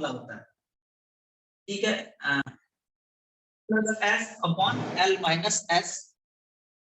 Formula होता है, ठीक है, plus S upon L minus S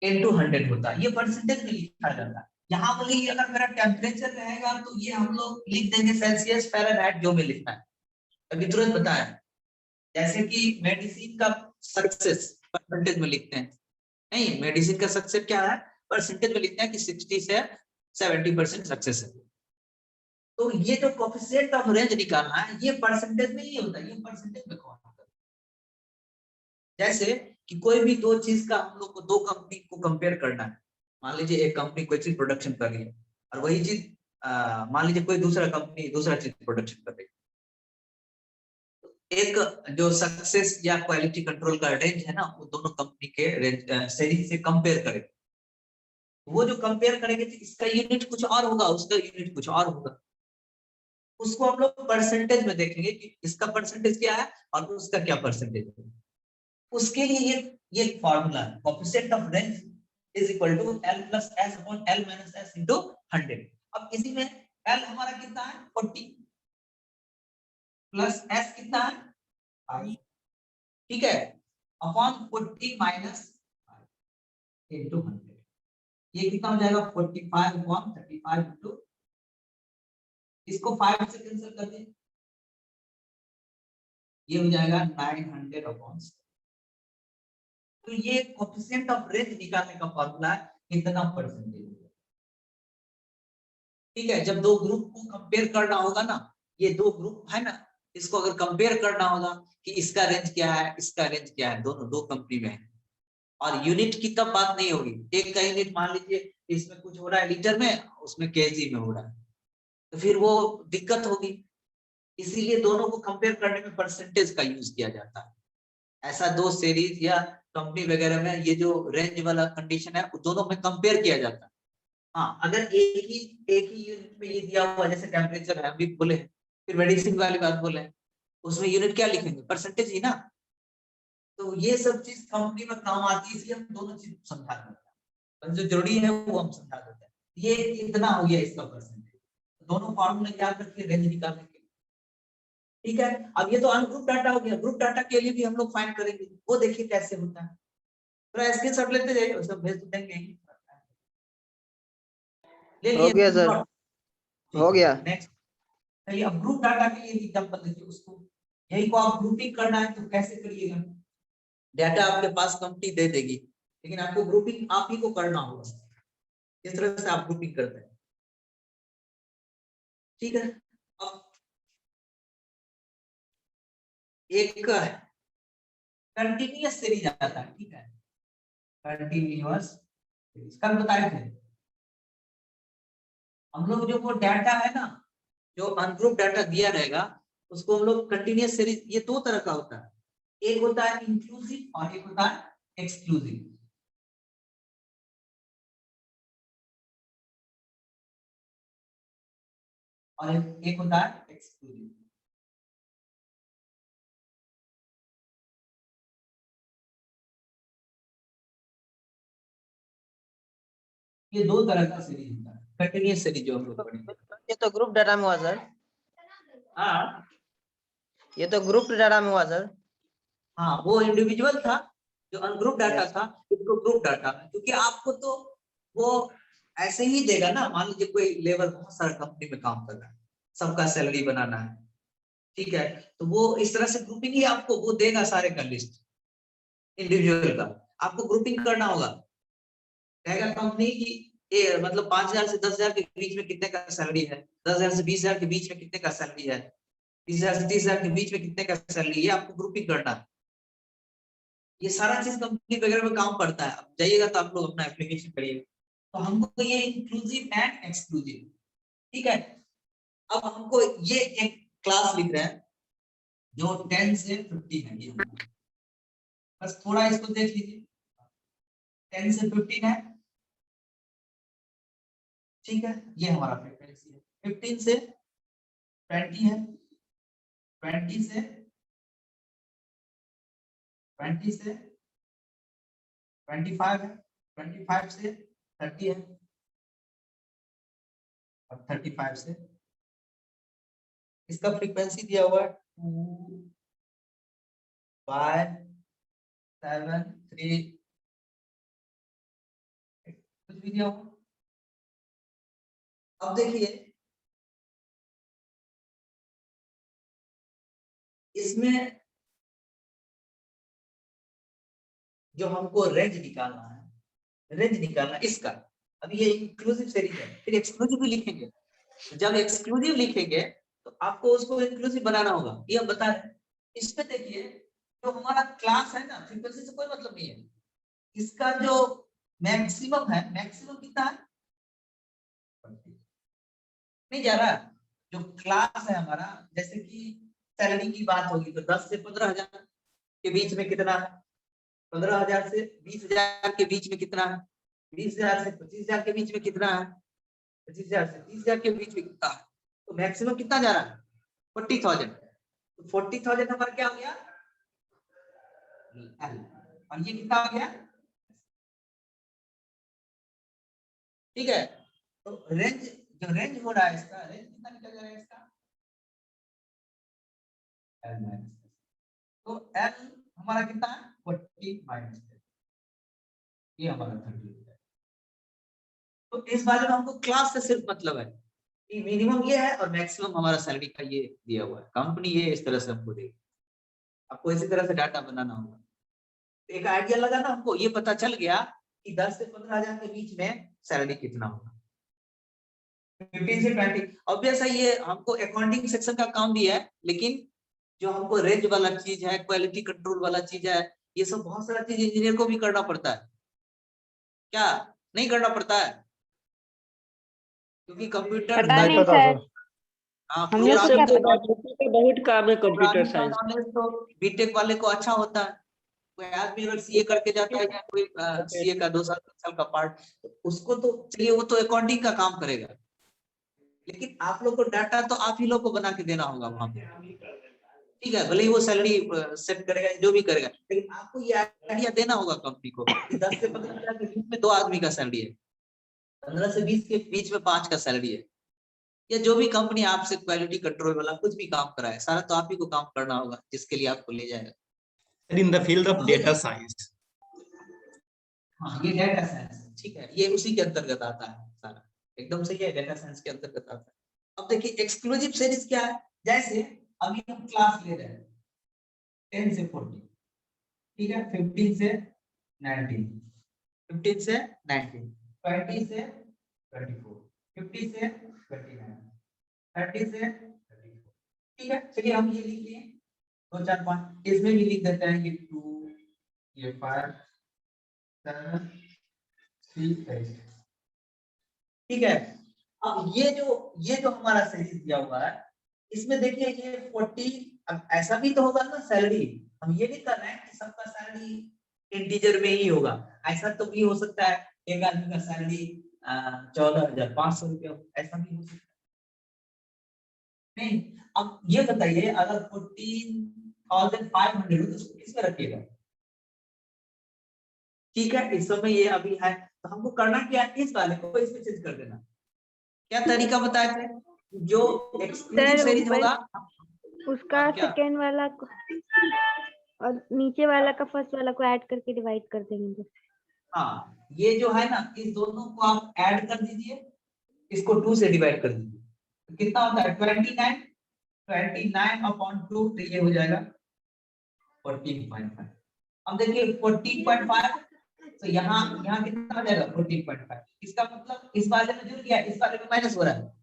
into 100 होता है। ये परसेंटेज में लिखा जाता है। यहाँ बोली अगर मेरा टेम्परेचर रहेगा तो ये हम लोग लिख देंगे सेल्सियस फ़ारेनहाइट जो में लिखना है। अभी तुरंत बताया, जैसे कि मेडिसिन का सक्सेस परसेंटेज में लिखते हैं, नहीं मेडिसिन का सक्सेस क्या है, परसेंटेज में लिखते हैं कि 60 से 70% सक्सेस है। तो ये जो कोएफिशिएंट ऑफ रेंज निकालना है ये परसेंटेज में ही होता है, ये परसेंटेज में कौन होता है। जैसे कि कोई भी दो चीज का हम लोग को दो कंपनी को कंपेयर करना है, मान लीजिए एक कंपनी कोई चीज प्रोडक्शन कर रही है और वही चीज मान लीजिए कोई दूसरा कंपनी दूसरा चीज प्रोडक्शन कर रही है, एक जो सक्सेस या क्वालिटी कंट्रोल का रेंज है ना वो दोनों कंपनी के रेंज सीरीज से कंपेयर करें। वो जो कंपेयर करेंगे तो इसका यूनिट कुछ और होगा, उसका यूनिट कुछ और होगा, उसको हम लोग परसेंटेज में देखेंगे कि इसका परसेंटेज क्या है और उसका क्या परसेंटेज है। उसके लिए ये फॉर्मूला है, coefficient of range is equal to L plus S upon L minus S into 100। अब इसी में L हमारा कितना है 40 प्लस S कितना है 5, ठीक है, अपॉन 40 माइनस इनटू 100। ये कितना हो जाएगा 45 अपॉन 35 इनटू, इसको 5 से कैंसिल कर दें, ये हो जाएगा 900 अपॉन। तो ये कोएफिशिएंट ऑफ रेंज निकालने का फॉर्मूला है, कितना परसेंटेज, ठीक है। जब दो ग्रुप को कंपेयर करना होगा ना, ये दो ग्रुप है ना, इसको अगर कंपेयर करना होगा कि इसका रेंज क्या है इसका रेंज क्या है, दोनों दो कंपनी में है, और यूनिट की तब बात नहीं होगी। एक का यूनिट मान लीजिए इसमें कुछ हो रहा है लीटर में, उसमें केजी में हो रहा है, तो फिर वो दिक्कत होगी। इसीलिए दोनों को कंपेयर करने में परसेंटेज का यूज किया जाता है। ऐसा दो सीरीज या कंपनी वगैरह में ये जो रेंज वाला कंडीशन है दोनों में कंपेयर किया जाता है। हाँ, अगर एक ही यूनिट में ये दिया हुआ जैसे टेम्परेचर है अभी बोले, फिर मेडिसिन वाली बात बोले, उसमें यूनिट क्या लिखेंगे, परसेंटेज ही ना। तो ये सब चीज कंपनी में काम आती है, इसलिए हम दोनों चीज समझा देते हैं, जो जरूरी है वो हम समझा देते हैं। ये इतना हो गया इसका परसेंटेज, दोनों फार्मूला याद रखिए रेंज निकालने के लिए, ठीक है। अब ये तो अनग्रुप डाटा हो गया, ग्रुप डाटा के लिए भी हम लोग फाइंड करेंगे, वो देखिए कैसे होता है। थोड़ा स्क्रीनशॉट लेते जाइए, उसको भेज देंगे, ले हो लिए गया सर, हो गया। नेक्स्ट। चलिए अब ग्रुप डाटा के लिए एग्जांपल देखिए, उसको यही को आप ग्रुपिंग करना है तो कैसे करिएगा। डाटा आपके पास कंपनी दे देगी, लेकिन आपको ग्रुपिंग आप ही को करना होगा, इस तरह से आप ग्रुपिंग करते हैं, ठीक है। अब एक कंटिन्यूअस सीरीज आता है, ठीक है, कंटिन्यूअस सीरीज कल बताए थे हम लोग। जो वो डाटा है ना, जो अनग्रुप डाटा दिया रहेगा उसको हम लोग कंटिन्यूअस सीरीज, ये दो तरह का होता है, एक होता है इंक्लूसिव और एक होता है एक्सक्लूसिव। और एक होता है एक्सक्लूसिव। ये दो तरह का सीरीज होता है, कंटिन्यूअस सीरीज जो हम लोग पढ़ेंगे। ये तो ग्रुप डाटा में हुआ सर, हाँ ये तो ग्रुप डाटा में हुआ सर। हाँ, वो इंडिविजुअल था, जो अनग्रुप डाटा था इसको ग्रुप डाटा में, क्योंकि आपको तो वो ऐसे ही देगा ना। मान लीजिए कोई लेबर बहुत सारा कंपनी में काम कर रहा है, सबका सैलरी बनाना है, ठीक है, तो वो इस तरह से ग्रुपिंग ही आपको वो देगा सारे का लिस्ट, इंडिविजुअल का आपको ग्रुपिंग करना होगा। कहेगा कंपनी की मतलब 5,000 से 10,000 के बीच में कितने का सैलरी है, 10,000 से 20,000 के बीच में कितने का सैलरी है, 20,000 से 30,000 के बीच में कितने का सैलरी, ये आपको ग्रुपिंग करना है। ये सारा चीज कंपनी वगैरह में काम पड़ता है। अब जाइएगा तो आप लोग अपना एप्लीकेशन करिएगा, तो हमको ये इंक्लूसिव एंड एक्सक्लूसिव, ठीक है। अब हमको ये एक क्लास लिख रहे हैं जो 10 से 15 है, ये बस थोड़ा इसको देख लीजिए, 10 से 15 है, ठीक है, ये हमारा फ्रीक्वेंसी है। 15 से 20 है, 20 से 25 है, 25 से 30 है, और 35 से इसका फ्रीक्वेंसी दिया हुआ है 2 5 7 3 कुछ भी दिया हुआ। अब देखिए इसमें जो हमको रेंज निकालना है, रेंज निकालना इसका, अभी ये इंक्लूसिव सीरीज है, फिर एक्सक्लूसिव भी लिखेंगे। जब एक्सक्लूसिव लिखेंगे तो आपको उसको इंक्लूसिव बनाना होगा, ये हम बता रहे हैं। इसमें देखिए जो हमारा क्लास है ना, फ्रीक्वेंसी से कोई मतलब नहीं है, इसका जो मैक्सिमम है, मैक्सिमम कितना है नहीं जा रहा। जो क्लास है हमारा, जैसे कि सैलरी की बात होगी तो 10 से 15,000 के बीच में कितना है, 15,000 से 20,000 के बीच में कितना है, 20,000 से 25,000 के बीच में कितना है, 25,000 से 30,000 के बीच में कितना है। तो मैक्सिमम कितना जा रहा है 40,000। तो 40,000 हमारा क्या हो गया L, और ये कितना हो गया, ठीक है। तो रेंज, जो रेंज हो रहा है इसका, रेंज कितना निकल जा रहा है इसका L माइनस, तो L हमारा कितना है 40 माइनस, ये हमारा 30 है। तो इस बारे में हमको क्लास से सिर्फ मतलब है कि मिनिमम ये है और मैक्सिमम हमारा सैलरी का ये दिया हुआ है, कंपनी ये इस तरह से हमको देगी। आपको इसी तरह से डाटा बनाना होगा। तो एक आइडिया लगा ना हमको, ये पता चल गया कि 10 से 15,000 के बीच में सैलरी कितना होगा, 15 से 20। ऑब्वियस है ये हमको अकाउंटिंग सेक्शन का काम भी है, लेकिन जो हमको रेंज वाला चीज है, क्वालिटी कंट्रोल वाला चीज है, ये सब बहुत सारा चीज इंजीनियर को भी करना पड़ता है, क्या नहीं करना पड़ता है, क्योंकि कंप्यूटर पता नहीं सर, हाँ हम लोग को क्या पता। बहुत काम है कंप्यूटर प्रोग्रामिंग का साइंस। नॉलेज तो बीटेक वाले को अच्छा होता है। कोई आदमी अगर सीए करके जाता है या कोई सीए का 2 साल 3 साल का पार्ट, तो उसको तो चलिए वो तो अकाउंटिंग का काम करेगा, लेकिन आप लोग को डाटा तो आप ही लोग को बना के देना होगा वहां पे, ठीक है। भले ही वो सैलरी सेट करेगा जो भी करेगा, लेकिन आपको ये आइडिया देना होगा कंपनी को कि 10 से 15,000 के बीच में 2 आदमी का सैलरी है, 15 से 20 के बीच में 5 का सैलरी है, या जो भी कंपनी आपसे क्वालिटी कंट्रोल वाला कुछ भी काम कराए, सारा तो आप ही को काम करना होगा, जिसके लिए आपको ले जाएगा। In the field of data science. हाँ ये डेटा साइंस, ठीक है, ये उसी के अंतर्गत आता है सारा, एकदम सही है, डेटा साइंस के अंतर्गत आता है। अब देखिए एक्सक्लूसिव सीरीज क्या है, जैसे अभी हम क्लास ले रहे हैं 10 से 40, ठीक है, 15 से 19, 15 से 19, 20 से 24, 50 से 29, 30 से 34, ठीक है। चलिए हम ये लिख लिए 2 4 5, इसमें भी लिख देते हैं ये 2, ये 5 7 3 8, ठीक है। अब ये जो हमारा सीरीज दिया हुआ है, इसमें देखिए ये 40, अब ऐसा भी तो होगा ना सैलरी, हम ये नहीं कर रहे हैं कि सबका सैलरी इंटीजर में ही होगा, ऐसा तो भी हो सकता है एक आदमी का सैलरी 14,500 रुपया, ऐसा भी हो सकता है नहीं। अब ये बताइए अगर 14,500 हो तो उसको किस में रखिएगा, ठीक है। इस समय ये अभी है, तो हमको करना क्या है, इस वाले को इसमें चेंज कर देना। क्या तरीका बताए थे, जो एक्सक्लूसिव सीरीज होगा उसका क्या? सेकेंड वाला और नीचे वाला का फर्स्ट वाला को ऐड करके डिवाइड कर देंगे। हाँ ये जो है ना, इस दोनों को आप ऐड कर दीजिए, इसको 2 से डिवाइड कर दीजिए, तो कितना होता है 29 अपॉन 2, तो ये हो जाएगा 14.5। अब देखिए 14.5, तो यहाँ कितना हो जाएगा 14.5, इसका मतलब इस वाले में जुड़ गया, इस वाले में माइनस हो रहा है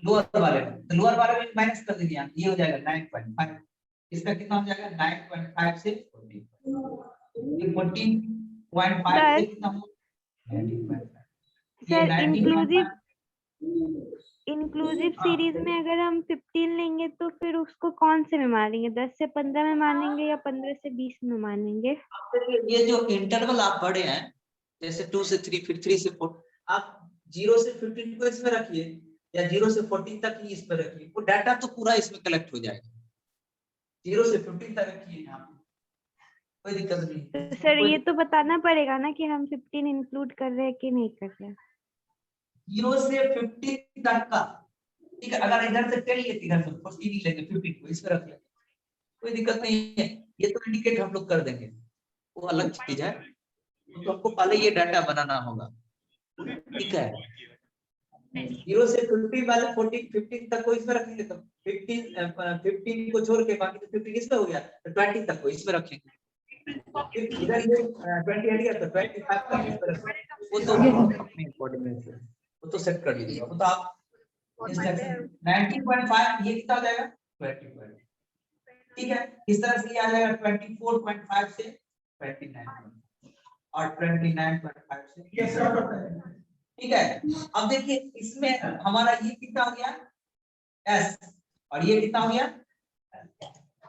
लोअर वाले में, तो लोअर वाले में माइनस कर दीजिए, ये हो जाएगा 9.5, इसका कितना हो जाएगा 9.5 से 14.5 से कितना हो 19.5। सर इंक्लूसिव सीरीज में अगर हम 15 लेंगे तो फिर उसको कौन से में मानेंगे, 10 से 15 में मानेंगे या 15 से 20 में मानेंगे? ये जो इंटरवल आप पढ़े हैं, जैसे 2 से 3 फिर 3 से 4, आप 0 से 15 को इसमें रखिए या 0 से 14 तक ही इसमें रखिए, वो डाटा तो पूरा इसमें कलेक्ट हो जाएगा। 0 से 15 तक रखिए, यहाँ पे कोई दिक्कत नहीं। तो सर ये तो बताना पड़ेगा ना कि हम 15 इंक्लूड कर रहे हैं कि नहीं कर रहे हैं। 0 से 15 तक का ठीक है, अगर इधर से 10 लेते इधर से 40 नहीं लेंगे, 15 को इस पे रख लेंगे, कोई दिक्कत नहीं है। ये तो इंडिकेट हम लोग कर देंगे, वो अलग चीज है। तो हमको पहले ये डाटा बनाना होगा, ठीक है। 0 से 50 वाले 14 15 तक को इसमें रखेंगे, तो 15 को छोड़ के बाकी तो 15 इसमें हो गया, तो 20 तक को इसमें रखेंगे। फिर इधर ये 20 आ गया तो 25 तक इसमें रखेंगे। वो तो अपने अकॉर्डिंग है, वो तो सेट कर लीजिएगा, वो तो आप 19.5 ये कितना हो जाएगा 20, ठीक है। इस तरह से ये आ जाएगा 24.5 से 29 और 29.5 से, ठीक है। अब देखिए इसमें हमारा ये कितना हो गया एस, और ये कितना हो गया,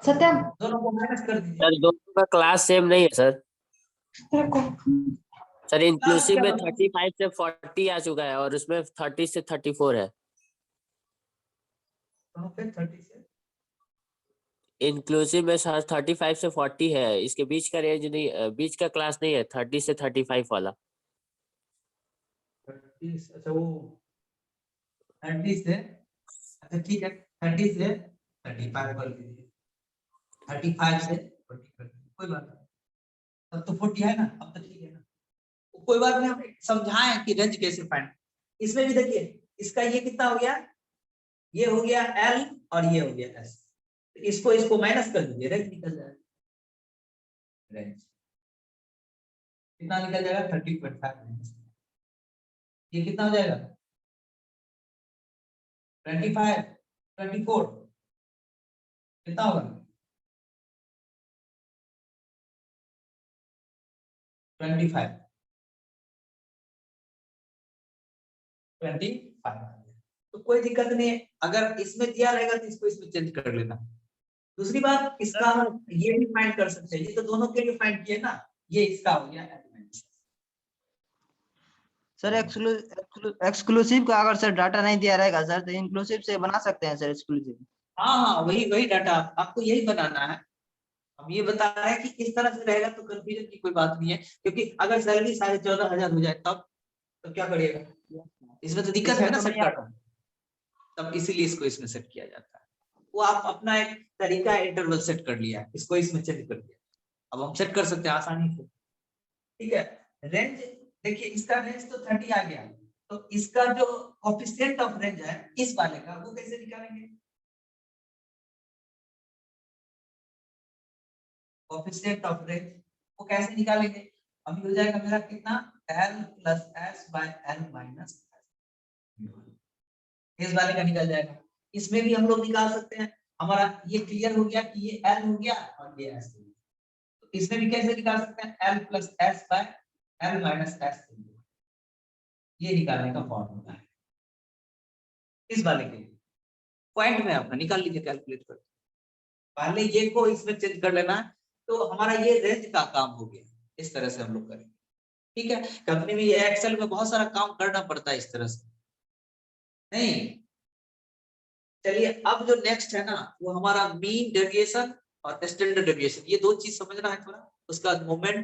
सत्यम दोनों को माइनस कर दीजिए। सर दोनों का क्लास सेम नहीं है सर। सर इंक्लूसिव में 35 से 40 आ चुका है और उसमें 30 से 34 है। दोनों पे 30 से इंक्लूसिव में सर 35 से 40 है, इसके बीच का रेंज नहीं, बीच का क्लास नहीं है 30 से 35 वाला। 30, अच्छा वो 30 से, अच्छा ठीक है 30 से 35 कर दीजिए, 35 से 40 कर दीजिए, कोई बात नहीं। तब तो 40 है ना, अब तो ठीक है ना, कोई बात नहीं। हम समझाएं कि रेंज कैसे फाइंड। इसमें भी देखिए इसका ये कितना हो गया, ये हो गया एल और ये हो गया एस, इसको माइनस कर दीजिए, रेंज निकल जाएगा। रेंज कितना निकल जाएगा 30.5, ये कितना हो जाएगा 25, 24 कितना होगा 25, 25। तो कोई दिक्कत नहीं है, अगर इसमें दिया रहेगा तो इसको इसमें चेंज कर लेना। दूसरी बात, इसका हम ये भी फाइंड कर सकते हैं, ये तो दोनों के लिए फाइंड किए ना, ये इसका हो गया एलिमेंट। सर एक्सक्लूसिव का अगर सर डाटा नहीं दिया रहेगा सर तो इंक्लूसिव से बना सकते हैं सर एक्सक्लूसिव। हाँ हाँ, वही डाटा आपको यही बनाना है। हम ये बता रहे हैं कि इस तरह से रहेगा तो कंफ्यूजन की कोई बात नहीं है, क्योंकि अगर सैलरी 14,500 हो जाए तब तो क्या करिएगा, इसमें तो दिक्कत है ना सेट करना, तब इसीलिए इसको इसमें सेट किया जाता है। वो आप अपना एक तरीका इंटरवल सेट कर लिया है, इसको इसमें चेंज कर दिया, अब हम सेट कर सकते हैं आसानी से, ठीक है। रेंज देखिए, इसका रेंज तो 30 आ गया, तो इसका जो कोएफिशिएंट ऑफ रेंज है इस वाले का, वो कैसे निकालेंगे, कोएफिशिएंट ऑफ रेंज वो कैसे निकालेंगे। अभी हो जाएगा मेरा कितना l plus s by l minus इस वाले का निकल जाएगा। इसमें भी हम लोग निकाल सकते हैं, हमारा ये क्लियर हो गया कि ये l हो गया और ये s हो गया, तो इसमें भी कैसे निकाल सकते हैं l plus s by l minus s, ये निकालने का फॉर्मूला है इस वाले के लिए। पॉइंट में अपना निकाल लीजिए कैलकुलेट कर, पहले ये को इसमें चेंज कर लेना है, तो हमारा ये रेंज का काम हो गया। इस तरह से हम लोग करेंगे, ठीक है। कंपनी में ये एक्सेल में बहुत सारा काम करना पड़ता है इस तरह से, नहीं। चलिए अब जो नेक्स्ट है ना, वो हमारा मीन डेविएशन और स्टैंडर्ड डेविएशन, ये दो चीज समझना है थोड़ा, उसका मोमेंट